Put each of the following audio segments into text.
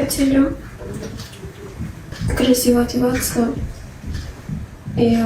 хотели красиво одеваться, и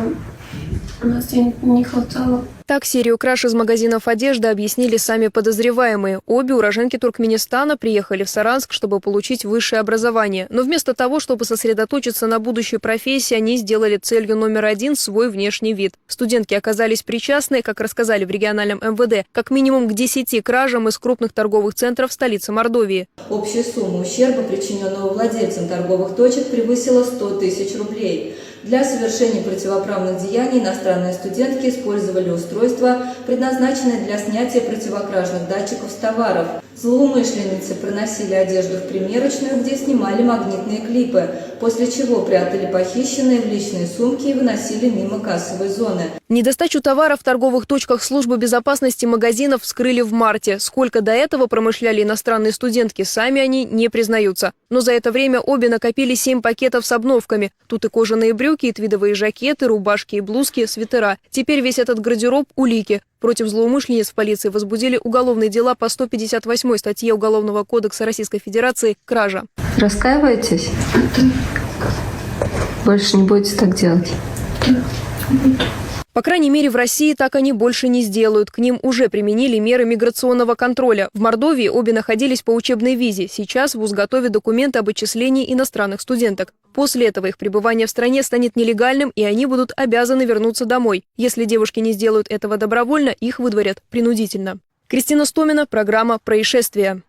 у нас денег не хватало. Так серию краж из магазинов одежды объяснили сами подозреваемые. Обе уроженки Туркменистана приехали в Саранск, чтобы получить высшее образование. Но вместо того, чтобы сосредоточиться на будущей профессии, они сделали целью номер один свой внешний вид. Студентки оказались причастны, как рассказали в региональном МВД, как минимум к 10 кражам из крупных торговых центров столицы Мордовии. Общая сумма ущерба, причиненного владельцам торговых точек, превысила 100 тысяч рублей. Для совершения противоправных деяний иностранные студентки использовали устройства, предназначенные для снятия противокражных датчиков с товаров. Злоумышленницы приносили одежду в примерочную, где снимали магнитные клипы, после чего прятали похищенные в личные сумки и выносили мимо кассовой зоны. Недостачу товаров в торговых точках службы безопасности магазинов вскрыли в марте. Сколько до этого промышляли иностранные студентки, сами они не признаются. Но за это время обе накопили 7 пакетов с обновками. Тут и кожаные брюки, и твидовые жакеты, рубашки и блузки, свитера. Теперь весь этот гардероб – улики. Против злоумышленниц в полиции возбудили уголовные дела по 158 статье Уголовного кодекса Российской Федерации «Кража». Раскаиваетесь? Больше не будете так делать? По крайней мере, в России так они больше не сделают. К ним уже применили меры миграционного контроля. В Мордовии обе находились по учебной визе. Сейчас вуз готовит документы об отчислении иностранных студенток. После этого их пребывание в стране станет нелегальным, и они будут обязаны вернуться домой. Если девушки не сделают этого добровольно, их выдворят принудительно. Кристина Стомина, программа «Происшествия».